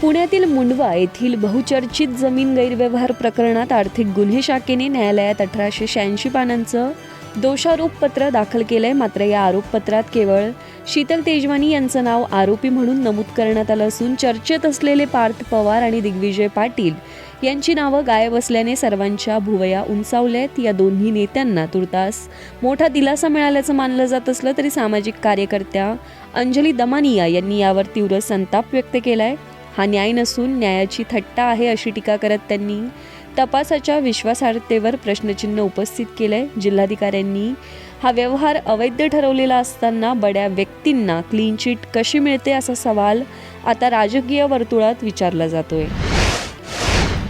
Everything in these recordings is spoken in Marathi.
पुण्यातील मुंडवा येथील बहुचर्चित जमीन गैरव्यवहार प्रकरणात आर्थिक गुन्हे शाखेने न्यायालयात 1886 पानांचं दोषारोपपत्र दाखल केलंय. मात्र या आरोपपत्रात केवळ शीतल तेजवानी यांचं नाव आरोपी म्हणून नमूद करण्यात आलं असून चर्चेत असलेले पार्थ पवार आणि दिग्विजय पाटील यांची नावं गायब असल्याने सर्वांच्या भुवया उंचावल्यात. या दोन्ही नेत्यांना तुर्तास मोठा दिलासा मिळाल्याचं मानलं जात असलं तरी सामाजिक कार्यकर्त्या अंजली दमानिया यांनी यावर तीव्र संताप व्यक्त केलाय. हा न्याय नसून न्यायाची थट्टा आहे अशी टीका करत त्यांनी तपासाच्या विश्वासार्हतेवर प्रश्नचिन्ह उपस्थित केलंय. जिल्हाधिकाऱ्यांनी हा व्यवहार अवैध ठरवलेला असताना बड्या व्यक्तींना क्लीन चिट कशी मिळते असा सवाल आता राजकीय वर्तुळात विचारला जातोय.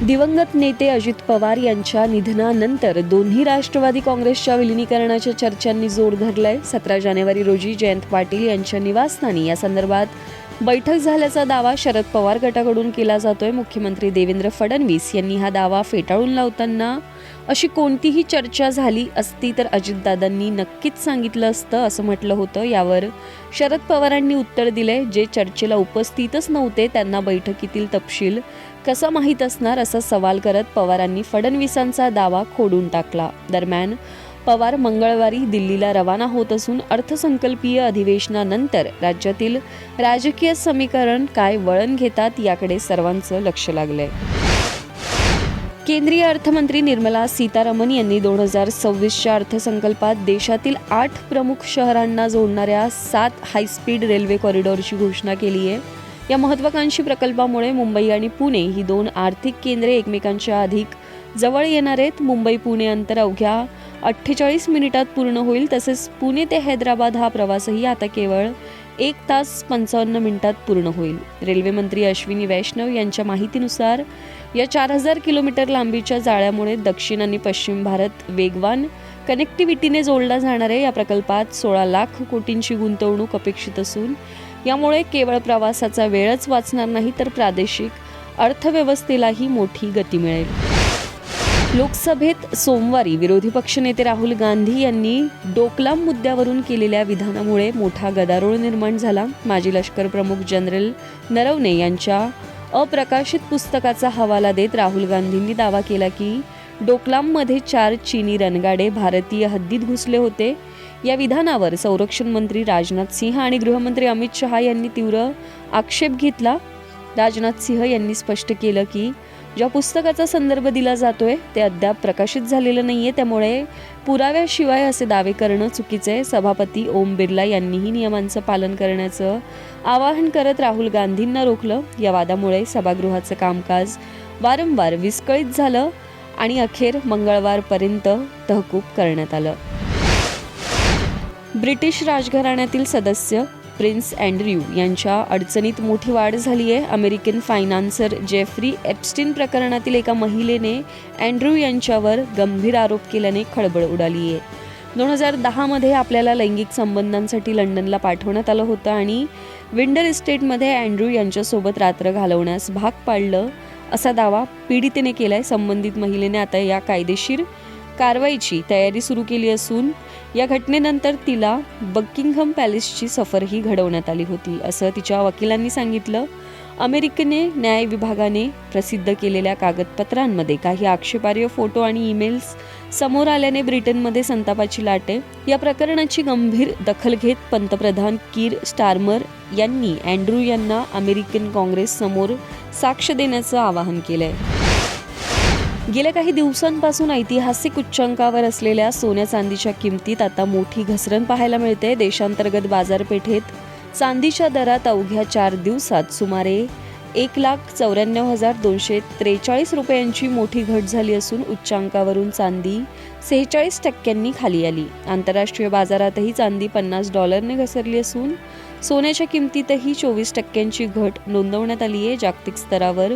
दिवंगत नेते अजित पवार यांच्या निधनानंतर दोन्ही राष्ट्रवादी काँग्रेसच्या विलिनीकरणाच्या चर्चांनी जोर धरलाय. 17 जानेवारी रोजी जयंत पाटील यांच्या निवासस्थानी या संदर्भात बैठक झाल्याचा दावा शरद पवार गटाकडून केला जातोय. मुख्यमंत्री देवेंद्र फडणवीस यांनी हा दावा फेटाळून लावताना अशी कोणतीही चर्चा झाली असती तर अजितदादांनी नक्कीच सांगितलं असतं असं म्हटलं होतं. यावर शरद पवारांनी उत्तर दिलंय, जे चर्चेला उपस्थितच नव्हते त्यांना बैठकीतील तपशील कसा माहीत असणार असा सवाल करत पवारांनी फडणवीसांचा दावा खोडून टाकला. दरम्यान पवार मंगळवारी दिल्लीला रवाना होत असून अर्थसंकल्पीय अधिवेशनानंतर राज्यातील राजकीय समीकरण काय वळण घेतात याकडे सर्वांचं लक्ष लागलंय. केंद्रीय अर्थमंत्री निर्मला सीतारामन यांनी 2026च्या अर्थसंकल्पात देशातील 8 प्रमुख शहरांना जोडणाऱ्या 7 हायस्पीड रेल्वे कॉरिडॉरची घोषणा केली आहे. या महत्त्वाकांक्षी प्रकल्पामुळे मुंबई आणि पुणे ही 2 आर्थिक केंद्रे एकमेकांच्या अधिक जवळ येणार आहेत. मुंबई पुणे अंतर अवघ्या 48 मिनिटात पूर्ण होईल. तसेच पुणे ते हैदराबाद हा प्रवासही आता केवळ 1 तास 55 मिनिटात पूर्ण होईल. रेल्वे मंत्री अश्विनी वैष्णव यांच्या माहितीनुसार या 4000 किलोमीटर लांबीच्या जाळ्यामुळे दक्षिण आणि पश्चिम भारत वेगवान कनेक्टिव्हिटीने जोडला जाणार आहे. या प्रकल्पात 16 लाख कोटींची गुंतवणूक अपेक्षित असून यामुळे केवळ प्रवासाचा वेळच वाचणार नाही तर प्रादेशिक अर्थव्यवस्थेलाही मोठी गती मिळेल. लोकसभेत सोमवारी विरोधी पक्षनेते राहुल गांधी यांनी डोकलाम मुद्द्यावरून केलेल्या विधानामुळे मोठा गदारोळ निर्माण झाला. माजी लष्कर प्रमुख जनरल नरवणे यांच्या अप्रकाशित पुस्तकाचा हवाला देत राहुल गांधींनी दावा केला की डोकलाममध्ये 4 चीनी रणगाडे भारतीय हद्दीत घुसले होते. या विधानावर संरक्षण मंत्री राजनाथ सिंह आणि गृहमंत्री अमित शहा यांनी तीव्र आक्षेप घेतला. राजनाथ सिंह यांनी स्पष्ट केलं की ज्या पुस्तकाचा संदर्भ दिला जातोय ते अद्याप प्रकाशित झालेलं नाहीये, त्यामुळे पुराव्याशिवाय असे दावे करणं चुकीचं आहे. सभापती ओम बिर्ला यांनीही नियमांचं पालन करण्याचं आवाहन करत राहुल गांधींना रोखलं. या वादामुळे सभागृहाचं कामकाज वारंवार विस्कळीत झालं आणि अखेर मंगळवारपर्यंत तहकूब करण्यात आलं. ब्रिटिश राजघराण्यातील सदस्य प्रिन्स अँड्र्यू यांच्या अडचणीत मोठी वाढ झाली आहे. अमेरिकन फायनान्सर जेफ्री एप्स्टीन प्रकरणातील एका महिलेने अँड्र्यू यांच्यावर गंभीर आरोप केल्याने खळबळ उडाली आहे. 2010 आपल्याला लैंगिक संबंधांसाठी लंडनला पाठवण्यात आलं होतं आणि विंडर इस्टेटमध्ये अँड्र्यू यांच्यासोबत रात्र घालवण्यास भाग पाडलं असा दावा पीडितेने केलाय. संबंधित महिलेने आता या कायदेशीर कारवाईची तयारी सुरू केली असून या घटनेनंतर तिला बकिंगहम पॅलेसची सफरही घडवण्यात आली होती असं तिच्या वकिलांनी सांगितलं. अमेरिकेने न्याय विभागाने प्रसिद्ध केलेल्या कागदपत्रांमध्ये काही आक्षेपार्ह फोटो आणि ईमेल्स समोर आल्याने ब्रिटनमध्ये संतापाची लाट आहे. या प्रकरणाची गंभीर दखल घेत पंतप्रधान कीर स्टारमर यांनी अँड्र्यू यांना अमेरिकन काँग्रेस समोर साक्ष देण्याचं आवाहन केलंय. गेल्या काही दिवसांपासून ऐतिहासिक उच्चांकावर असलेल्या सोन्या चांदीच्या किमतीत आता मोठी घसरण पाहायला मिळते. देशांतर्गत बाजारपेठेत चांदीच्या दरात अवघ्या 4 दिवसात सुमारे 1,94,243 रुपयांची मोठी घट झाली असून उच्चांकावरून चांदी 46% खाली आली. आंतरराष्ट्रीय बाजारातही चांदी $50 घसरली असून सोन्याच्या किमतीतही 24% घट नोंदवण्यात आली आहे. जागतिक स्तरावर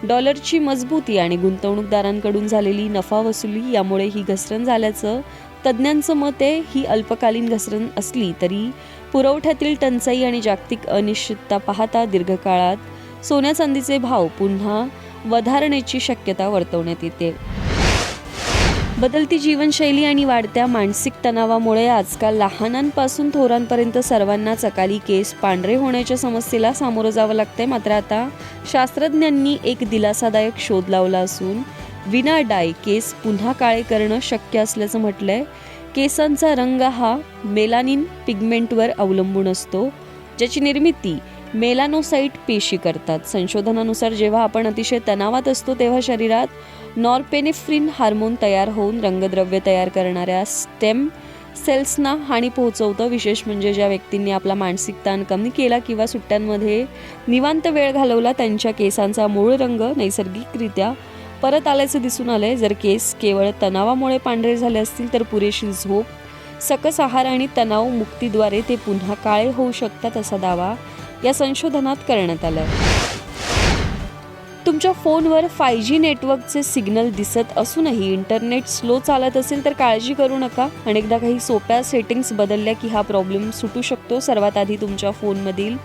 डॉलरची मजबूती आणि गुंतवणूकदारांकडून झालेली नफा वसुली यामुळे ही घसरण झाल्याचं तज्ज्ञांचं मत आहे. ही अल्पकालीन घसरण असली तरी पुरवठ्यातील टंचाई आणि जागतिक अनिश्चितता पाहता दीर्घकाळात सोन्या चांदीचे भाव पुन्हा वधारण्याची शक्यता वर्तवण्यात येते. बदलती जीवनशैली आणि वाढत्या मानसिक तणावामुळे आजकाल लहानांपासून थोरांपर्यंत सर्वांनाच अकाली केस पांढरे होण्याच्या समस्येला सामोरं जावं लागतंय. मात्र आता शास्त्रज्ञांनी एक दिलासादायक शोध लावला असून विना डाय केस पुन्हा काळे करणं शक्य असल्याचं म्हटलंय. केसांचा रंग हा मेलानिन पिगमेंटवर अवलंबून असतो, ज्याची निर्मिती मेलानोसाइट पेशी करतात. संशोधनानुसार जेव्हा आपण अतिशय तणावात असतो तेव्हा शरीरात नॉरपेनेफ्रिन हार्मोन तयार होऊन रंगद्रव्य तयार करणाऱ्या स्टेम सेल्सना हानी पोहोचवतं. विशेष म्हणजे ज्या व्यक्तींनी आपला मानसिक ताण कमी केला किंवा सुट्ट्यांमध्ये निवांत वेळ घालवला त्यांच्या केसांचा मूळ रंग नैसर्गिकरित्या परत आल्याचं दिसून आलंय. जर केस केवळ तणावामुळे पांढरे झाले असतील तर पुरेशी झोप, सकस आहार आणि तणाव मुक्तीद्वारे ते पुन्हा काळे होऊ शकतात असा दावा या संशोधनात करण्यात आलाय. तुमच्या फोनवर 5G नेटवर्कचे सिग्नल दिसत असूनही इंटरनेट स्लो चालत असेल तर काळजी करू नका. अनेकदा काही सोप्या सेटिंग्स बदलल्या की हा प्रॉब्लेम सुटू शकतो. सर्वात आधी तुमच्या फोनमधील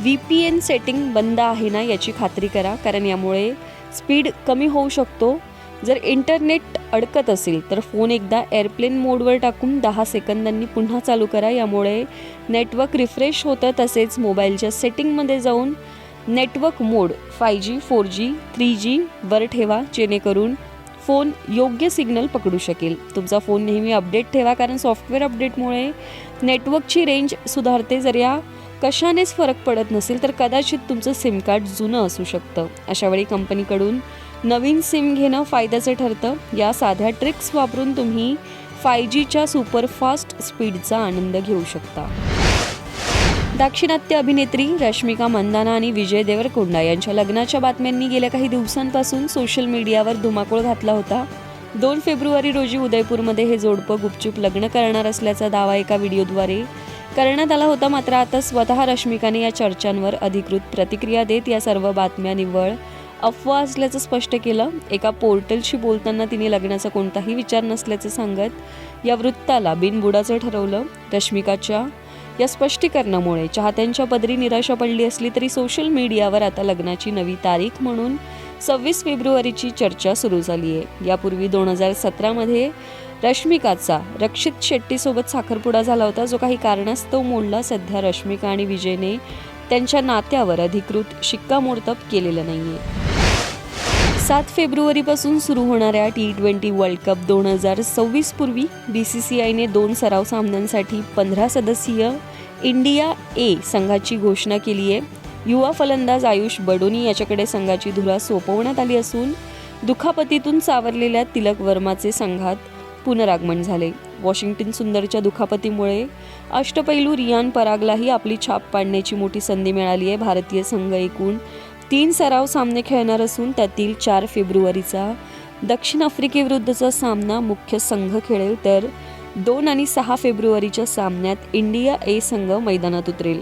VPN सेटिंग बंद आहे ना याची खात्री करा, कारण यामुळे स्पीड कमी होऊ शकतो. जर इंटरनेट अडकत असेल तर फोन एकदा एअरप्लेन मोडवर टाकून 10 सेकंदांनी पुन्हा चालू करा. यामुळे नेटवर्क रिफ्रेश होतं. तसेच मोबाईलच्या सेटिंगमध्ये जाऊन नेटवर्क मोड 5G, 4G, 3G वर ठेवा, जेणेकरून फोन योग्य सिग्नल पकडू शकेल. तुमचा फोन नेहमी अपडेट ठेवा, कारण सॉफ्टवेअर अपडेटमुळे नेटवर्कची रेंज सुधारते. जर या कशानेच फरक पडत नसेल तर कदाचित तुमचं सिम कार्ड जुनं असू शकतं. अशावेळी कंपनीकडून नवीन सिम घेणं फायद्याचं ठरतं. या साध्या ट्रिक्स वापरून तुम्ही 5Gच्या सुपरफास्ट स्पीडचा आनंद घेऊ शकता. दाक्षिणात्य अभिनेत्री रश्मिका मंदाना आणि विजय देवरकोंडा यांच्या लग्नाच्या बातम्यांनी गेल्या काही दिवसांपासून सोशल मीडियावर धुमाकूळ घातला होता. 2 फेब्रुवारी रोजी उदयपूरमध्ये हे जोडपं गुपचूप लग्न करणार असल्याचा दावा एका व्हिडिओद्वारे करण्यात आला होता. मात्र आता स्वतः रश्मिकाने या चर्चांवर अधिकृत प्रतिक्रिया देत या सर्व बातम्या निव्वळ अफवा असल्याचं स्पष्ट केलं. एका पोर्टलशी बोलताना तिने लग्नाचा कोणताही विचार नसल्याचे सांगत या वृत्ताला बिनबुडाचं ठरवलं. रश्मिकाच्या या स्पष्टीकरणामुळे चाहत्यांच्या पदरी निराशा पडली असली तरी सोशल मीडियावर आता लग्नाची नवी तारीख म्हणून 26 फेब्रुवारीची चर्चा सुरू झाली आहे. यापूर्वी 2017 मध्ये रश्मिकाचा रक्षित शेट्टीसोबत साखरपुडा झाला होता, जो काही कारणास्तव मोडला. सध्या रश्मिका आणि विजयने त्यांच्या नात्यावर अधिकृत शिक्कामोर्तब केलेलं नाहीये. 7 फेब्रुवारीपासून सुरू होणाऱ्या T20 वर्ल्ड कप 2026 पूर्वी BCCIने 2 सराव सामन्यांसाठी 15 सदस्यीय इंडिया A संघाची घोषणा केली आहे. युवा फलंदाज आयुष बडोनी याच्याकडे संघाची धुरा सोपवण्यात आली असून दुखापतीतून सावरलेल्या तिलक वर्माचे संघात पुनरागमन झाले. वॉशिंग्टन सुंदरच्या दुखापतीमुळे अष्टपैलू रियान परागलाही आपली छाप पाडण्याची मोठी संधी मिळाली आहे. भारतीय संघ एकूण 3 सराव सामने खेळणार असून त्यातील 4 फेब्रुवारीचा दक्षिण आफ्रिकेविरुद्धचा सामना मुख्य संघ खेळेल, तर 2 आणि 6 फेब्रुवारीच्या सामन्यात इंडिया A संघ मैदानात उतरेल.